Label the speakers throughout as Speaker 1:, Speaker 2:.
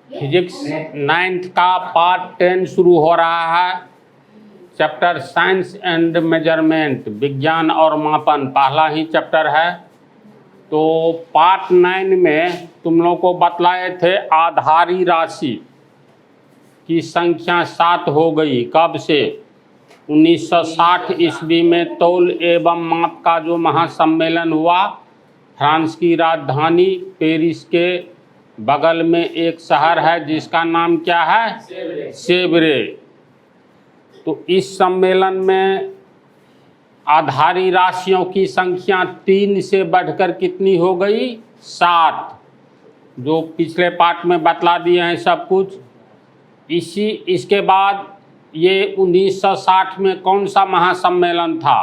Speaker 1: Physics 9th का part 10 शुरू हो रहा है। चैप्टर साइंस एंड मेजरमेंट, विज्ञान और मापन, पहला ही चैप्टर है। तो पार्ट 9 में तुम लोग को बतलाए थे आधारी राशि की संख्या 7 हो गई। कब से? 1960 ईस्वी में तौल एवं माप का जो महासम्मेलन हुआ, फ्रांस की राजधानी पेरिस के बगल में एक शहर है जिसका नाम क्या है? सेवरे। तो इस सम्मेलन में आधारी राशियों की संख्या 3 से बढ़कर कितनी हो गई? 7। जो पिछले पार्ट में बतला दिए हैं सब कुछ। इसके बाद ये 1960 में कौन सा महासम्मेलन था?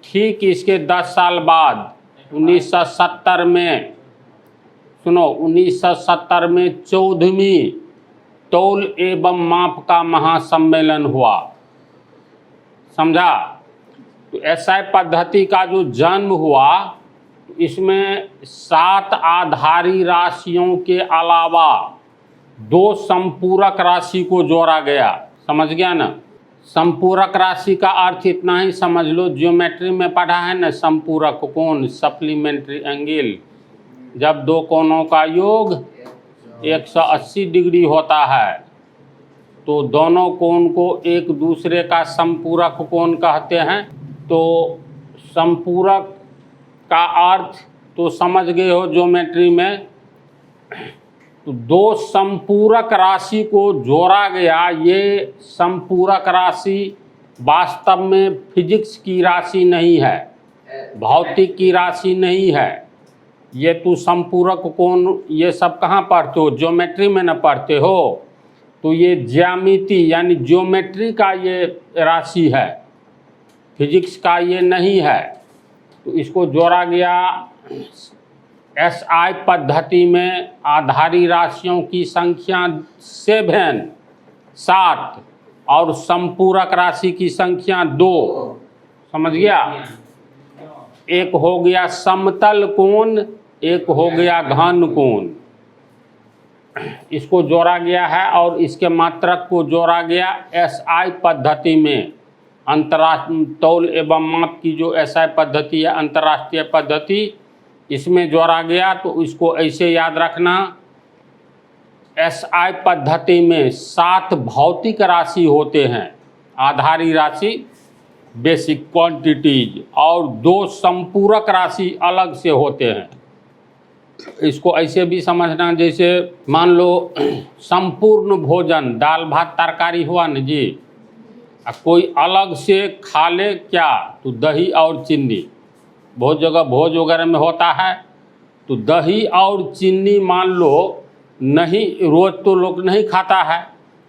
Speaker 1: ठीक इसके 10 साल बाद 1970 में, सुनो, 1970 में 14वीं तौल एवं माप का महासम्मेलन हुआ। समझा? तो SI पद्धति का जो जन्म हुआ, इसमें 7 आधारी राशियों के अलावा 2 संपूरक राशि को जोड़ा गया। समझ गया ना? संपूरक राशि का अर्थ इतना ही समझ लो, ज्योमेट्री में पढ़ा है ना, संपूरक कोण, सप्लीमेंट्री एंगल। जब 2 कोणों का योग 180 डिग्री होता है तो दोनों कोण को एक दूसरे का संपूरक कोण कहते हैं। तो संपूरक का अर्थ तो समझ गए हो ज्योमेट्री में। तो 2 संपूरक राशि को जोड़ा गया। ये संपूरक राशि वास्तव में फिजिक्स की राशि नहीं है, भौतिक की राशि नहीं है। ये तू संपूरक कोण ये सब कहाँ पढ़ते हो? ज्योमेट्री में न पढ़ते हो? तो ये ज्यामिति यानी ज्योमेट्री का ये राशि है, फिजिक्स का ये नहीं है। तो इसको जोड़ा गया। SI पद्धति में आधारी राशियों की संख्या 7 और संपूरक राशि की संख्या 2। समझ गया? एक हो गया समतल कोण, एक हो गया घन कोण। इसको जोड़ा गया है और इसके मात्रक को जोड़ा गया SI पद्धति में। अंतर्राष्ट्रीय तौल एवं माप की जो SI पद्धति है, अंतर्राष्ट्रीय पद्धति, इसमें जोड़ा गया। तो इसको ऐसे याद रखना, SI पद्धति में 7 भौतिक राशि होते हैं, आधारी राशि, बेसिक क्वांटिटीज, और 2 संपूरक राशि अलग से होते हैं। इसको ऐसे भी समझना, जैसे मान लो संपूर्ण भोजन, दाल भात तरकारी हुआ न जी, कोई अलग से खा ले क्या? तो दही और चीनी। बहुत जगह भोज वगैरह में होता है, तो दही और चीनी मान लो नहीं, रोज़ तो लोग नहीं खाता है,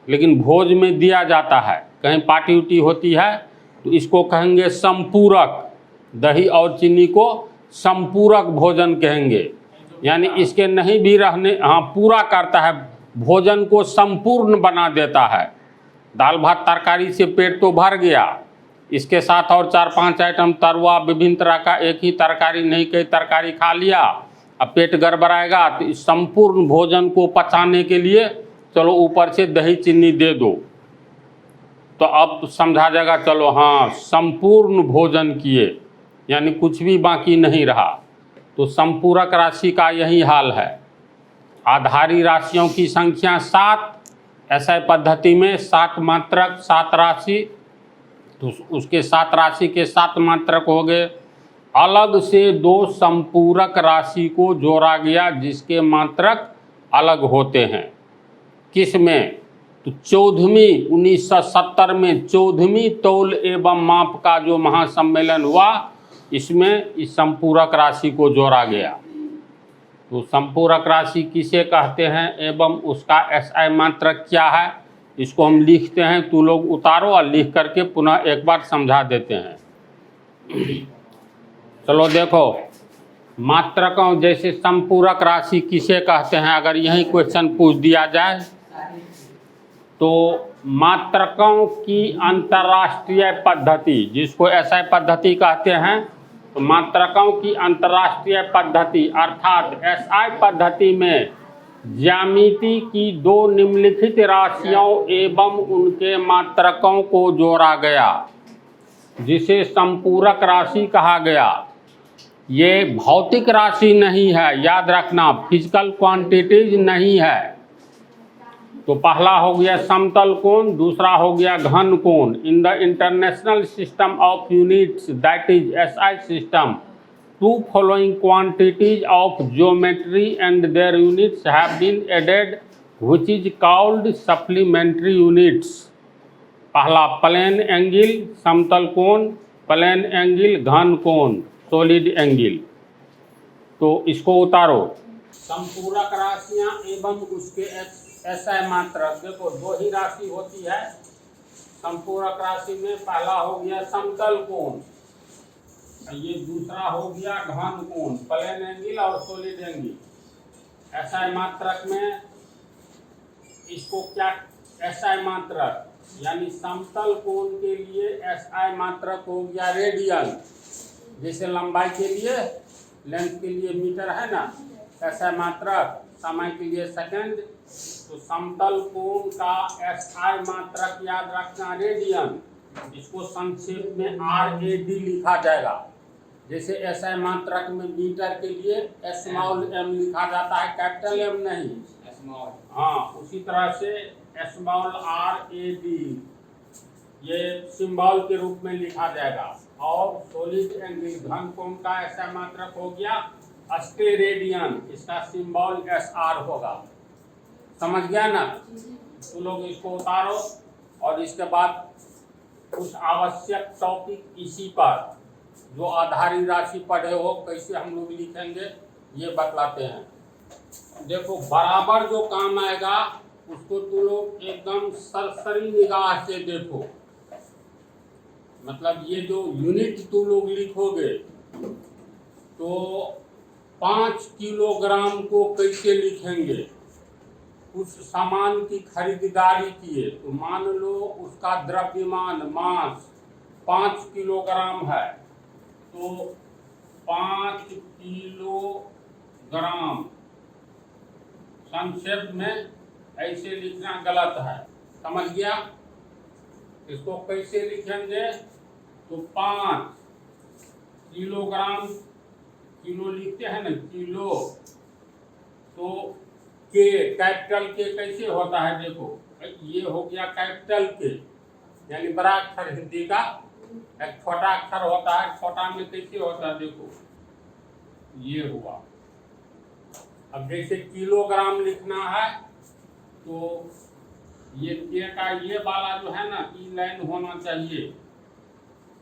Speaker 1: लेकिन भोज में दिया जाता है, कहीं पार्टी उटी होती है, तो इसको कहेंगे संपूरक। दही और चीनी को संपूरक भोजन कहेंगे। यानी इसके नहीं भी रहने, हाँ, पूरा करता है, भोजन को संपूर्ण बना देता है। दाल भात तरकारी से पेट तो भर गया, इसके साथ और 4-5 आइटम तरुआ, विभिन्न तरह का, एक ही तरकारी नहीं कई तरकारी खा लिया, अब पेट गड़बड़ाएगा। तो इस संपूर्ण भोजन को पचाने के लिए चलो ऊपर से दही चीनी दे दो, तो अब समझा जाएगा, चलो हाँ संपूर्ण भोजन किए, यानी कुछ भी बाकी नहीं रहा। तो संपूरक राशि का यही हाल है। आधारी राशियों की संख्या 7, SI पद्धति में 7 मात्रक, 7 राशि, तो उसके 7 राशि के 7 मात्रक हो गए। अलग से 2 संपूरक राशि को जोड़ा गया जिसके मात्रक अलग होते हैं। किस में? तो 14वीं 1970 में 14वीं तौल एवं माप का जो महासम्मेलन हुआ, इसमें इस संपूरक राशि को जोड़ा गया। तो संपूरक राशि किसे कहते हैं एवं उसका SI मात्रक क्या है, इसको हम लिखते हैं। तू लोग उतारो और लिख करके पुनः एक बार समझा देते हैं। चलो देखो, मात्रकों, जैसे संपूरक राशि किसे कहते हैं, अगर यही क्वेश्चन पूछ दिया जाए तो मात्रकों की अंतर्राष्ट्रीय पद्धति, जिसको SI पद्धति कहते हैं, तो मात्रकों की अंतर्राष्ट्रीय पद्धति अर्थात SI पद्धति में ज्यामिति की दो निम्नलिखित राशियों एवं उनके मात्रकों को जोड़ा गया, जिसे संपूरक राशि कहा गया। ये भौतिक राशि नहीं है, याद रखना, फिजिकल क्वांटिटीज नहीं है। तो पहला हो गया समतल कोण, दूसरा हो गया घन कोण। In the international system of units, that is SI system, two following quantities of geometry and their units have been added, which is called supplementary units. पहला प्लेन एंगल समतल कोण, प्लेन एंगल घन कोण सॉलिड एंगल। तो इसको उतारो। संपूरक राशियां एवं उसके एसआई मात्रक। देखो दो ही राशि होती है संपूरक राशि में। पहला हो गया समतल कोण, ये दूसरा हो गया घन कोण, प्लेन एंगल और सॉलिड एंगल। एसआई मात्रक में इसको क्या, एसआई मात्रक यानी समतल कोण के लिए एसआई मात्रक हो गया रेडियन। जैसे लंबाई के लिए, लेंथ के लिए मीटर है ना, एसआई मात्रक समय के लिए सेकंड। तो समतल कोण का एसआई मात्रक याद रखना रेडियन। इसको संक्षेप में RAD लिखा जाएगा। जैसे एसआई मात्रक में मीटर के लिए स्मॉल m लिखा जाता है, कैपिटल M नहीं, स्मॉल। हाँ, उसी तरह से स्मॉल RAD ये सिंबल के रूप में लिखा जाएगा। और सॉलिड एंगल घन कोण का एसआई मात्रक हो गया स्टेरेडियन, इसका सिंबल SR होगा। समझ गया ना? तो लोग इसको उतारो और इसके बाद कुछ आवश्यक टॉपिक इसी पर जो आधारी राशि पढ़े हो कैसे हम लोग लिखेंगे ये बतलाते हैं। देखो बराबर जो काम आएगा उसको तुम लोग एकदम सरसरी निगाह से देखो। मतलब ये जो यूनिट तुम लोग लिखोगे तो 5 किलोग्राम को कैसे लिखेंगे। उस सामान की खरीदारी किए तो मान लो उसका द्रव्यमान मास 5 किलोग्राम है, तो 5 किलोग्राम संक्षेप में ऐसे लिखना गलत है। समझ गया? इसको कैसे लिखेंगे तो 5 किलोग्राम, किलो लिखते हैं ना किलो, तो के कैपिटल के कैसे होता है देखो, ये हो गया कैपिटल के यानी बड़ा अक्षर हिंदी का, एक छोटा अक्षर होता है, छोटा में कैसे होता है देखो ये हुआ। अब जैसे किलोग्राम लिखना है तो ये के का ये वाला जो है ना ई लाइन होना चाहिए।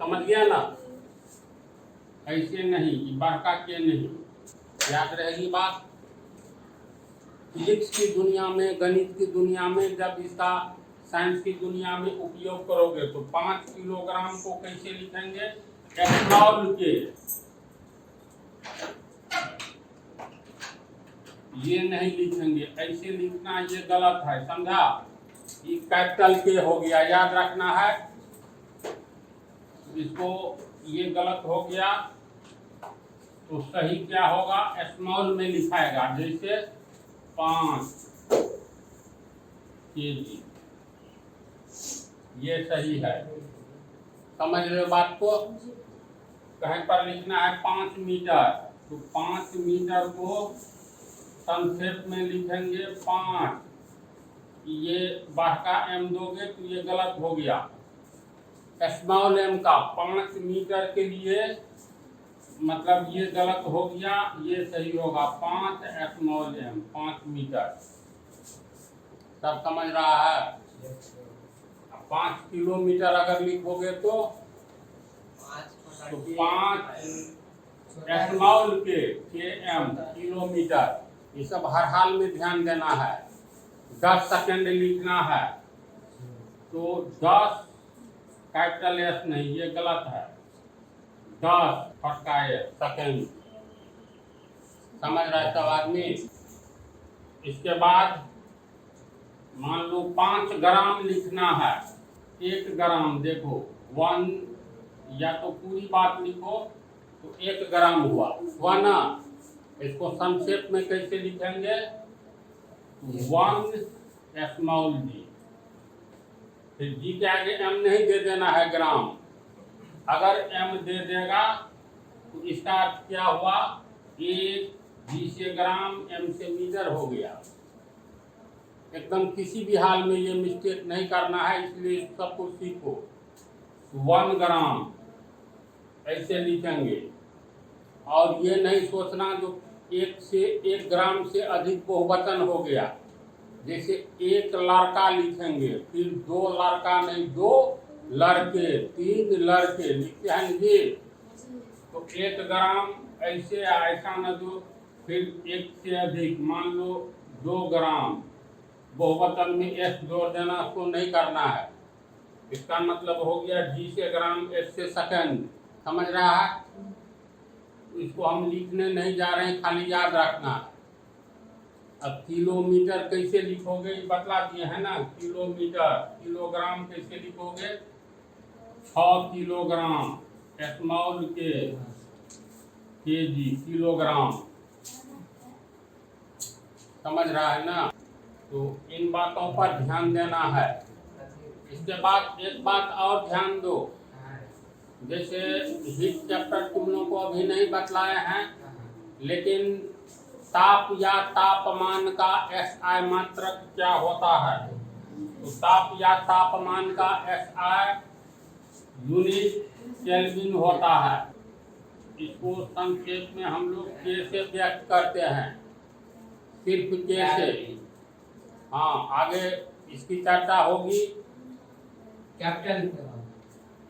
Speaker 1: समझ गया ना? ऐसे नहीं, बड़का के नहीं। याद रहेगी बात। फिजिक्स की दुनिया में, गणित की दुनिया में जब इसका साइंस की दुनिया में उपयोग करोगे तो 5 किलोग्राम को कैसे लिखेंगे, स्मॉल के, ये नहीं लिखेंगे, ऐसे लिखना ये गलत है। समझा? ये कैपिटल के हो गया, याद रखना है इसको, ये गलत हो गया तो सही क्या होगा, स्मॉल में लिखाएगा। जैसे 5 kg, ये सही है। समझ रहे हो बात को? कहीं पर लिखना है 5 मीटर तो 5 मीटर को संक्षेप में लिखेंगे 5। ये बाहका m दोगे तो ये गलत हो गया। स्मॉल m का 5 मीटर के लिए मतलब ये गलत हो गया, ये सही होगा 5 स्मॉल m, 5 मीटर। सब समझ रहा है? 5 किलोमीटर अगर लिखोगे तो 5 स्मॉल के km किलोमीटर। ये सब हर हाल में ध्यान देना है। 10 सेकंड लिखना है तो 10 कैपिटल S नहीं, ये गलत है, 10 फटका सेकंड। समझ रहा है सब आदमी? इसके बाद मान लो 5 ग्राम लिखना है। 1 ग्राम देखो 1, या तो पूरी बात लिखो तो 1 ग्राम हुआ ना। इसको संक्षेप में कैसे लिखेंगे, 1 स्मॉल जी। फिर जी के आगे एम नहीं दे देना है ग्राम। अगर एम दे देगा तो इसका अर्थ क्या हुआ, 1 जी से ग्राम एम से मीटर हो गया। एकदम किसी भी हाल में ये मिस्टेक नहीं करना है, इसलिए सब कुछ सीखो। 1 ग्राम ऐसे लिखेंगे, और ये नहीं सोचना जो 1 ग्राम से अधिक बहुवचन हो गया। जैसे 1 लड़का लिखेंगे, फिर 2 लड़का नहीं 2 लड़के, 3 लड़के लिखते हैं ये, तो 1 ग्राम ऐसे ऐसा न दो। फिर 1 से अधिक, मान लो 2 ग्राम, बहुवचन में एस जोड़ देना, उसको नहीं करना है। इसका मतलब हो गया जी से ग्राम, एस से सेकंड। समझ रहा है? इसको हम लिखने नहीं जा रहे हैं, खाली याद रखना है। अब किलोमीटर कैसे लिखोगे ये बतला दिए है ना। किलोमीटर, किलोग्राम कैसे लिखोगे, 6 किलोग्राम, स्मॉल केजी, किलोग्राम। समझ रहा है ना? तो इन बातों पर ध्यान देना है। इसके बाद एक बात और ध्यान दो, जैसे हिट चैप्टर तुम लोगों को अभी नहीं बतलाए हैं, लेकिन ताप या तापमान का SI मात्रक क्या होता है। तो ताप या तापमान का SI यूनिट केल्विन होता है। इसको संक्षेप में हम लोग कैसे व्यक्त करते हैं, सिर्फ कैसे। हाँ, आगे इसकी चर्चा होगी।
Speaker 2: कैपिटल,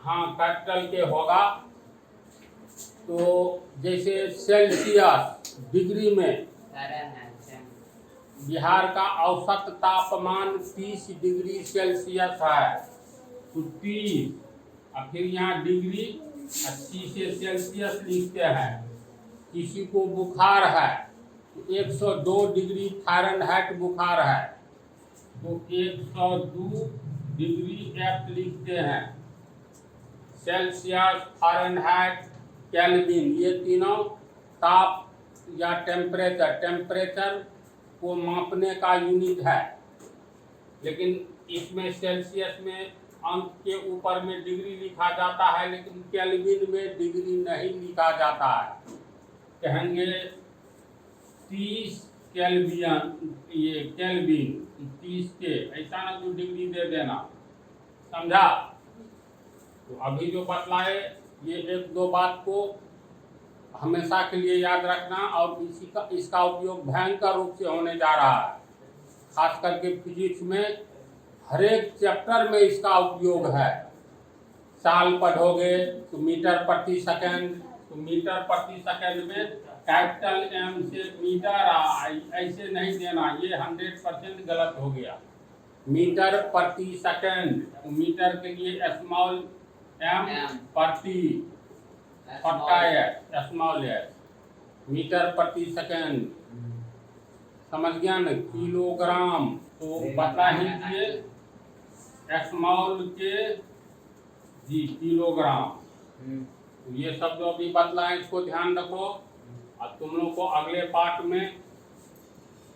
Speaker 1: हाँ कैपिटल के होगा। तो जैसे सेल्सियस डिग्री में बिहार का औसत तापमान 30 डिग्री सेल्सियस है, तो 30, और फिर यहाँ डिग्री 80 से सेल्सियस लिखते हैं। किसी को बुखार है तो 102 डिग्री फ़ारेनहाइट बुखार है, तो 102 डिग्री F लिखते हैं। सेल्सियस, फ़ारेनहाइट, केल्विन, ये तीनों ताप या टेम्परेचर को मापने का यूनिट है। लेकिन इसमें सेल्सियस में अंक के ऊपर में डिग्री लिखा जाता है, लेकिन केल्विन में डिग्री नहीं लिखा जाता है। कहेंगे 30 केल्विन, ये केल्विन 30 के, ऐसा ना जो डिग्री दे देना। समझा? तो अभी जो बतलाए ये 1-2 बात को हमेशा के लिए याद रखना, और इसका उपयोग भयंकर रूप से होने जा रहा है। खास करके फिजिक्स में हर एक चैप्टर में इसका उपयोग है। साल पढ़ोगे तो मीटर प्रति सेकंड, तो मीटर प्रति सेकंड में कैपिटल M से मीटर ऐसे नहीं देना, ये 100% गलत हो गया। मीटर प्रति सेकंड, तो मीटर के लिए स्मॉल m प्रति स्मॉल s, मीटर प्रति सेकंड। समझ गया न? किलोग्राम तो बता ही दिए, स्मॉल के जी किलोग्राम। तो ये सब जो अभी बतला है इसको ध्यान रखो। और तुम लोग को अगले पार्ट में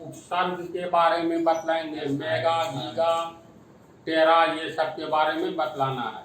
Speaker 1: उपसर्ग के बारे में बतलाएंगे, मेगा, गीगा, टेरा, ये सब के बारे में बतलाना है।